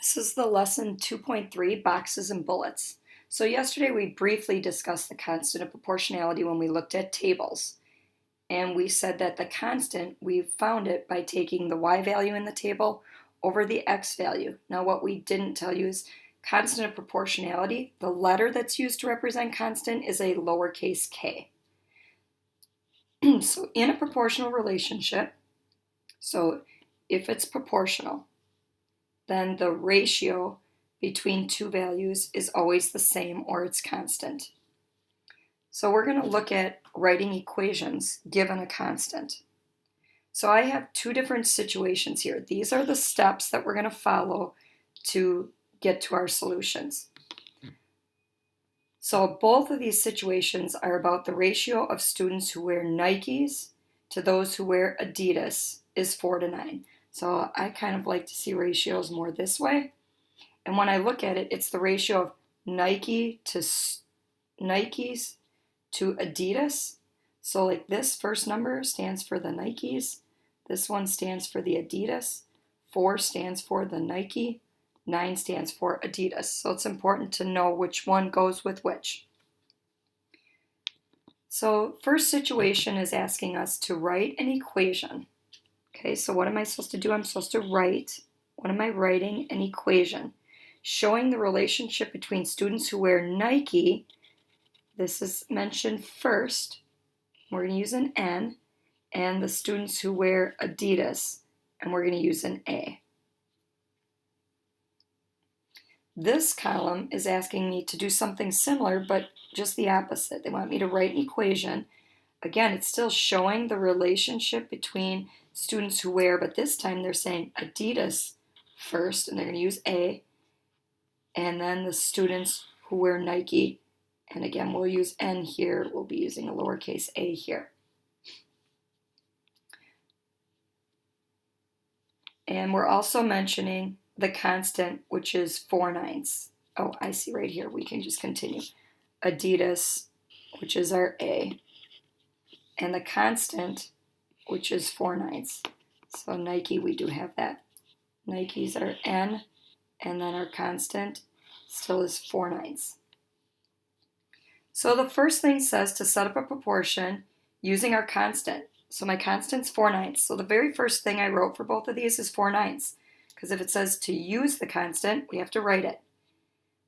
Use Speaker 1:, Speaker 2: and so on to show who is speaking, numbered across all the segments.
Speaker 1: This is the lesson 2.3, boxes and bullets. So yesterday we briefly discussed the constant of proportionality when we looked at tables. And we said that the constant, we found it by taking the y value in the table over the x value. Now what we didn't tell you is constant of proportionality, the letter that's used to represent constant is a lowercase k. So in a proportional relationship, so if it's proportional, then the ratio between two values is always the same or it's constant. So we're going to look at writing equations given a constant. So I have two different situations here. These are the steps that we're going to follow to get to our solutions. So both of these situations are about the ratio of students who wear Nikes to those who wear Adidas is 4:9. So I kind of like to see ratios more this way. And when I look at it, it's the ratio of Nikes to Adidas. So like this first number stands for the Nikes. This one stands for the Adidas. 4 stands for the Nike. 9 stands for Adidas. So it's important to know which one goes with which. So first situation is asking us to write an equation. Okay, so what am I supposed to do? I'm supposed to write, what am I writing? An equation showing the relationship between students who wear Nike. This is mentioned first. We're going to use an N. And the students who wear Adidas. And we're going to use an A. This column is asking me to do something similar, but just the opposite. They want me to write an equation. Again, it's still showing the relationship between students who wear, but this time they're saying Adidas first, and they're going to use A, and then the students who wear Nike, and again, we'll use N here, we'll be using a lowercase a here. And we're also mentioning the constant, which is 4/9. Oh, I see right here, we can just continue. Adidas, which is our A, and the constant, which is 4/9. So Nike, we do have that. Nike's are N, and then our constant still is 4/9. So the first thing says to set up a proportion using our constant. So my constant's 4/9. So the very first thing I wrote for both of these is 4/9. Because if it says to use the constant, we have to write it.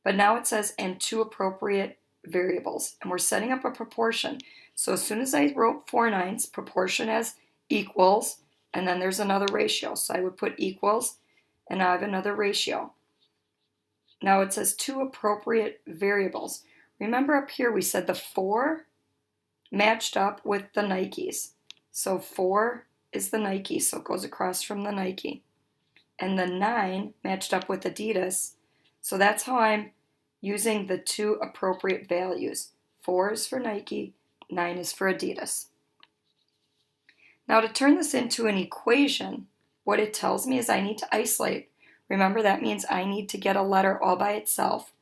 Speaker 1: But now it says and two appropriate variables. And we're setting up a proportion. So as soon as I wrote 4/9, proportion as equals, and then there's another ratio. So I would put equals, and now I have another ratio. Now it says two appropriate variables. Remember up here we said the 4 matched up with the Nikes. So 4 is the Nike, so it goes across from the Nike. And the 9 matched up with Adidas. So that's how I'm using the two appropriate values. 4 is for Nike, 9 is for Adidas. Now to turn this into an equation, what it tells me is I need to isolate. Remember, that means I need to get a letter all by itself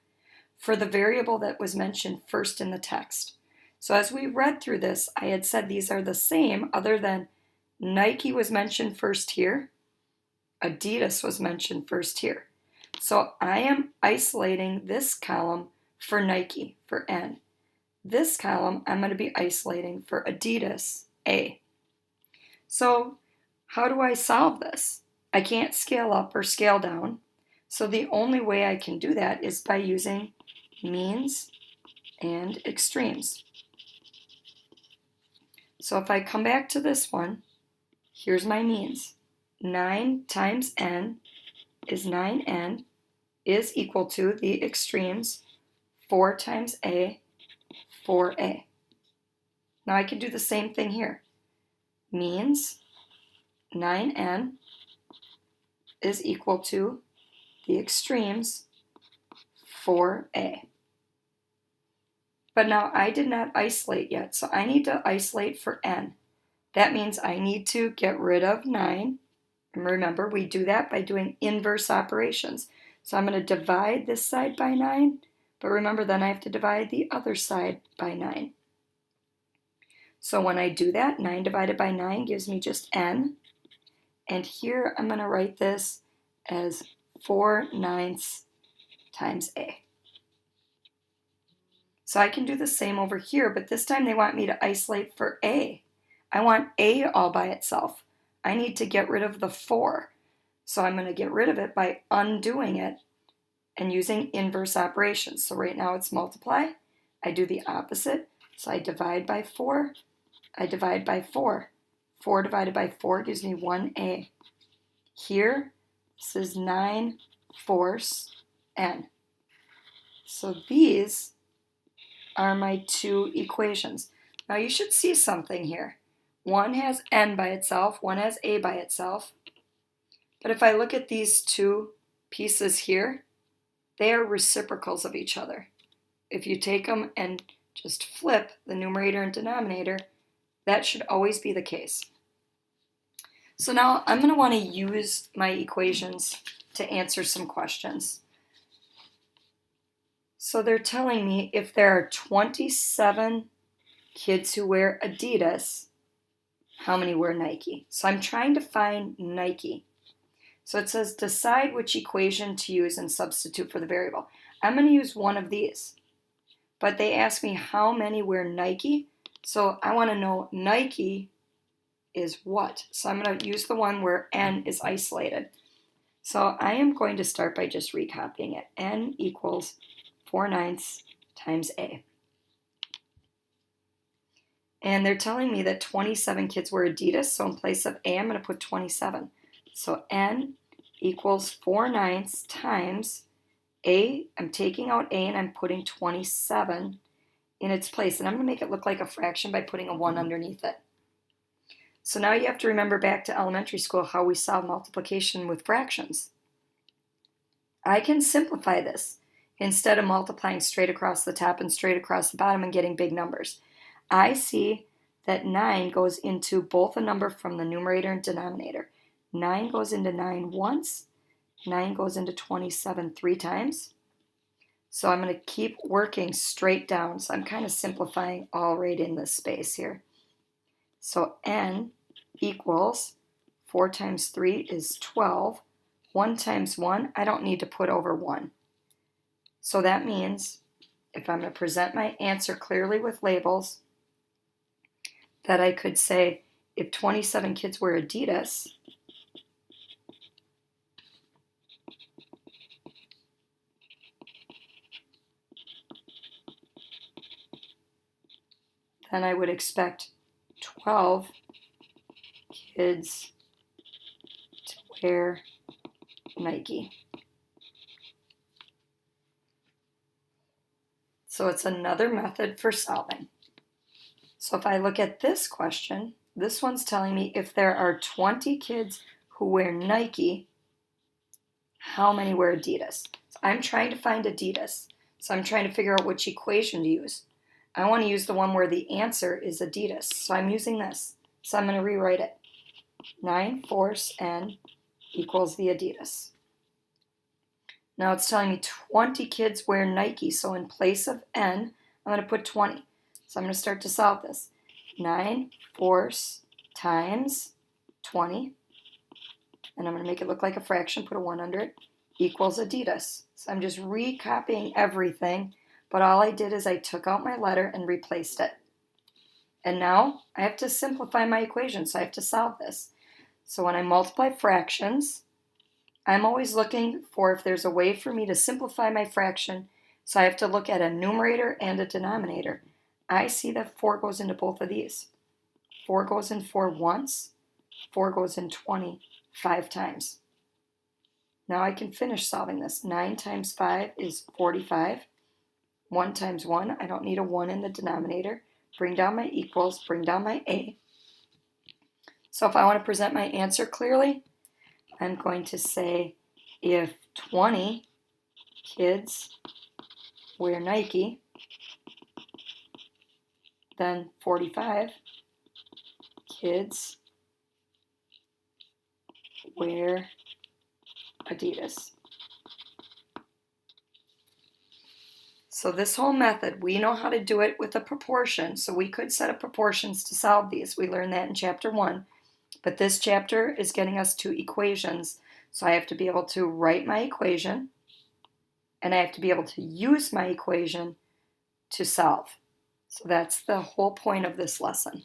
Speaker 1: for the variable that was mentioned first in the text. So as we read through this, I had said these are the same other than Nike was mentioned first here, Adidas was mentioned first here. So I am isolating this column for Nike, for N. This column I'm going to be isolating for Adidas, A. So how do I solve this? I can't scale up or scale down. So the only way I can do that is by using means and extremes. So if I come back to this one, here's my means. 9 times n is 9n is equal to the extremes 4 times a, 4a. Now I can do the same thing here. Means 9n is equal to the extremes 4a. But now I did not isolate yet, so I need to isolate for n. That means I need to get rid of 9. And remember, we do that by doing inverse operations. So I'm going to divide this side by 9, but remember then I have to divide the other side by 9. So when I do that, 9 divided by 9 gives me just n. And here I'm going to write this as 4/9 times A. So I can do the same over here, but this time they want me to isolate for A. I want A all by itself. I need to get rid of the 4. So I'm going to get rid of it by undoing it and using inverse operations. So right now it's multiply. I do the opposite. So I divide by 4. I divide by 4. 4 divided by 4 gives me 1A. Here, this is 9/4 n. So these are my two equations. Now you should see something here. One has n by itself, one has a by itself. But if I look at these two pieces here, they are reciprocals of each other. If you take them and just flip the numerator and denominator, that should always be the case. So now I'm going to want to use my equations to answer some questions. So they're telling me if there are 27 kids who wear Adidas, how many wear Nike? So I'm trying to find Nike. So it says decide which equation to use and substitute for the variable. I'm going to use one of these. But they ask me how many wear Nike. So I want to know Nike is what? So I'm going to use the one where n is isolated. So I am going to start by just recopying it. N equals 4/9 times A. And they're telling me that 27 kids wear Adidas, so in place of A, I'm going to put 27. So N equals 4/9 times A. I'm taking out A and I'm putting 27 in its place. And I'm going to make it look like a fraction by putting a 1 underneath it. So now you have to remember back to elementary school how we solve multiplication with fractions. I can simplify this instead of multiplying straight across the top and straight across the bottom and getting big numbers. I see that 9 goes into both a number from the numerator and denominator. 9 goes into 9 once. 9 goes into 27 3 times. So I'm going to keep working straight down. So I'm kind of simplifying all right in this space here. So N equals 4 times 3 is 12. 1 times 1, I don't need to put over 1. So that means if I'm going to present my answer clearly with labels, that I could say if 27 kids wear Adidas, then I would expect 12 kids to wear Nike. So it's another method for solving. So if I look at this question, this one's telling me if there are 20 kids who wear Nike, how many wear Adidas? So I'm trying to find Adidas. So I'm trying to figure out which equation to use. I want to use the one where the answer is Adidas. So I'm using this. So I'm going to rewrite it. 9/4 n equals the Adidas. Now it's telling me 20 kids wear Nike. So in place of n, I'm going to put 20. So I'm going to start to solve this. 9/4 times 20. And I'm going to make it look like a fraction, put a 1 under it, equals Adidas. So I'm just recopying everything. But all I did is I took out my letter and replaced it. And now I have to simplify my equation, so I have to solve this. So when I multiply fractions, I'm always looking for if there's a way for me to simplify my fraction, so I have to look at a numerator and a denominator. I see that 4 goes into both of these. 4 goes in 4 once, 4 goes in 20 5 times. Now I can finish solving this. 9 times 5 is 45. 1 times 1, I don't need a 1 in the denominator. Bring down my equals, bring down my A. So if I want to present my answer clearly, I'm going to say if 20 kids wear Nike, then 45 kids wear Adidas. So this whole method, we know how to do it with a proportion. So we could set up proportions to solve these. We learned that in chapter 1. But this chapter is getting us to equations. So I have to be able to write my equation, and I have to be able to use my equation to solve. So that's the whole point of this lesson.